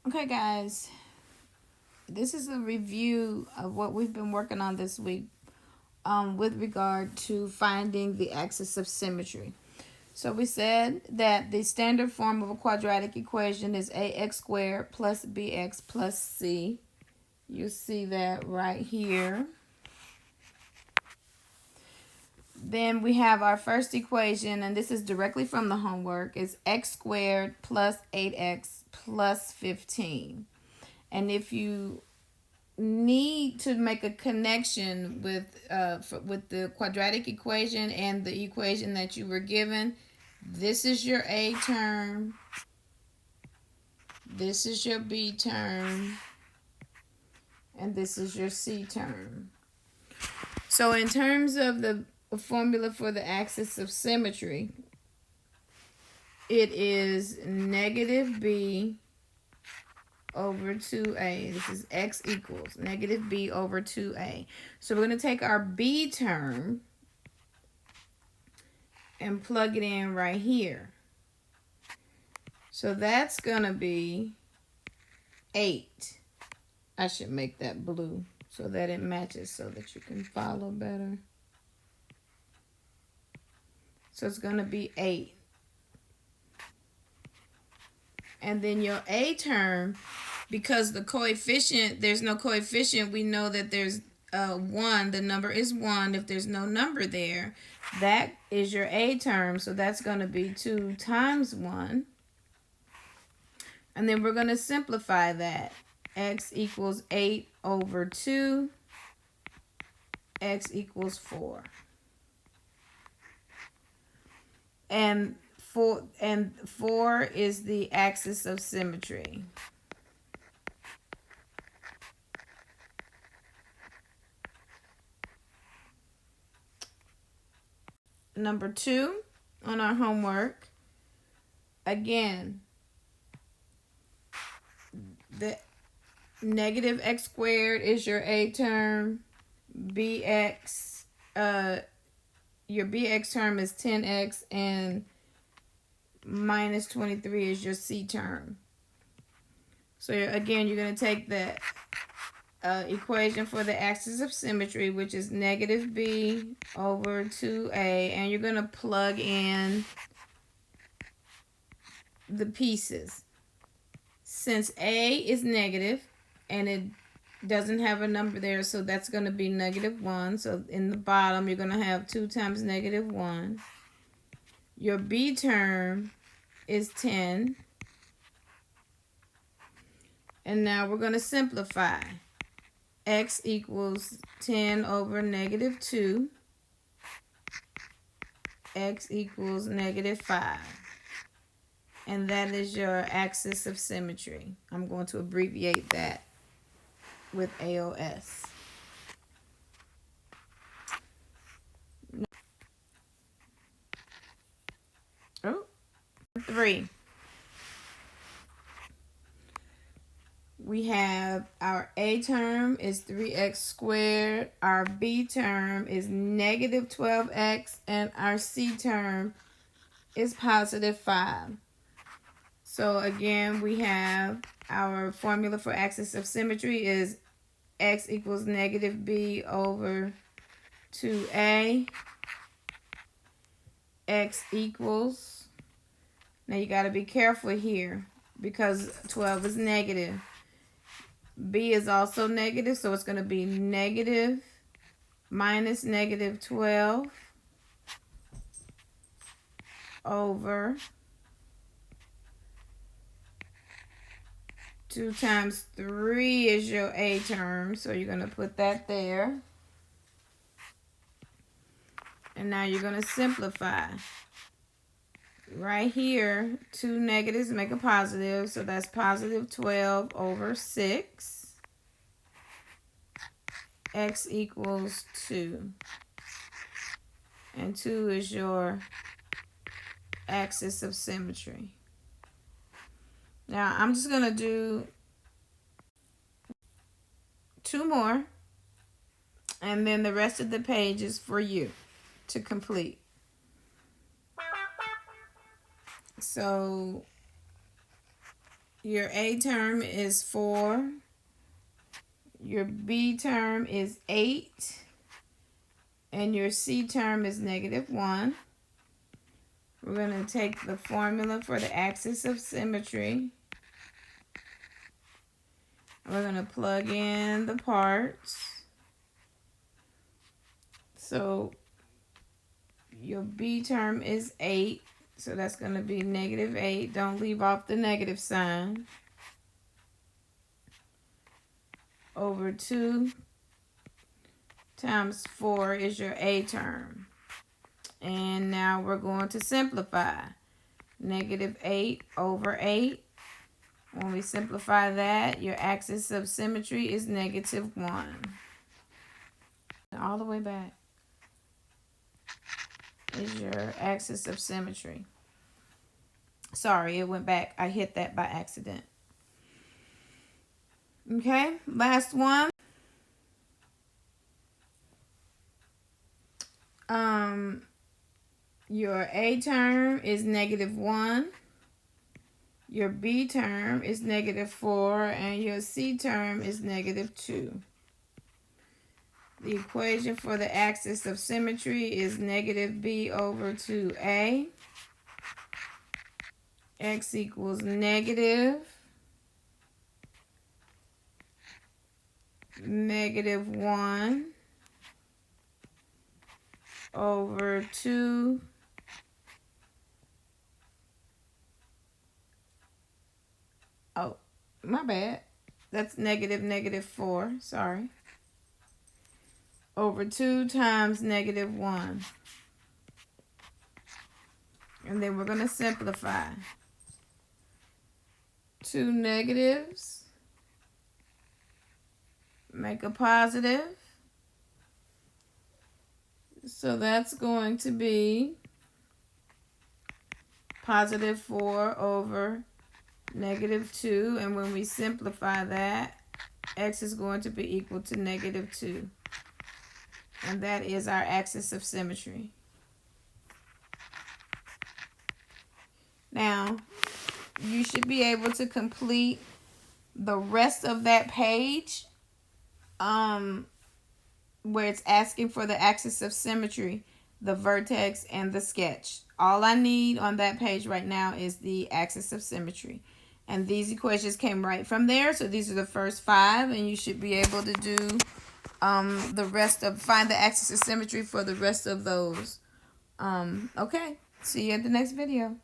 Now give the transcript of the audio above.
Okay, guys, this is a review of what we've been working on this week with regard to finding the axis of symmetry. So we said that the standard form of a quadratic equation is ax squared plus bx plus c. You see that right here. Then we have our first equation, and this is directly from the homework. It's x squared plus 8x plus 15. And if you need to make a connection with the quadratic equation and the equation that you were given, this is your A term, this is your B term, and this is your C term. So in terms of the formula for the axis of symmetry, it is negative B over 2a. This is x equals negative b over 2a. So we're going to take our b term and plug it in right here. So that's going to be 8. I should make that blue so that it matches so that you can follow better. So it's going to be 8. And then your a term, because the coefficient, there's no coefficient, we know that there's 1. The number is 1. If there's no number there, that is your a term. So that's going to be 2 times 1. And then we're going to simplify that. X equals 8 over 2. X equals 4. And 4 is the axis of symmetry. Number 2 on our homework. Again, the negative x squared is your a term. Bx, your bx term is 10x, and minus 23 is your c term. So again, you're going to take the equation for the axis of symmetry, which is negative b over 2a, and you're going to plug in the pieces. Since a is negative and it doesn't have a number there, so that's going to be negative 1. So in the bottom, you're going to have 2 times negative 1. Your b term is 10. And now we're going to simplify. X equals 10 over negative 2. X equals negative 5. And that is your axis of symmetry. I'm going to abbreviate that with AOS. 3. We have our a term is 3x squared, our b term is negative 12x, and our c term is positive 5. So again, we have our formula for axis of symmetry is x equals negative b over 2a. X equals, now you got to be careful here because 12 is negative. B is also negative, so it's going to be negative minus negative 12 over 2 times 3 is your a term, so you're going to put that there. And now you're going to simplify. Right here, 2 negatives make a positive, so that's positive 12 over 6. X equals 2. And 2 is your axis of symmetry. Now, I'm just going to do 2 more, and then the rest of the page is for you to complete. So Your A term is 4. Your B term is 8. And your C term is -1. We're going to take the formula for the axis of symmetry. We're going to plug in the parts. So your B term is 8. So that's going to be -8. Don't leave off the negative sign. Over 2 times 4 is your A term. And now we're going to simplify. -8 over 8. When we simplify that, your axis of symmetry is -1. All the way back is your axis of symmetry. Sorry, it went back. I hit that by accident. Okay, last one. Your A term is -1. Your B term is -4, and your C term is -2. The equation for the axis of symmetry is -b over 2a. X equals -1 over 2 oh, my bad. That's -4, sorry. Over 2 times -1. And then we're going to simplify. 2 negatives make a positive. So that's going to be +4 over -2. And when we simplify that, x is going to be equal to -2. And that is our axis of symmetry. Now, you should be able to complete the rest of that page where it's asking for the axis of symmetry, the vertex, and the sketch. All I need on that page right now is the axis of symmetry. And these equations came right from there. So these are the first 5, and you should be able to do find the axis of symmetry for the rest of those. Okay, see you at the next video.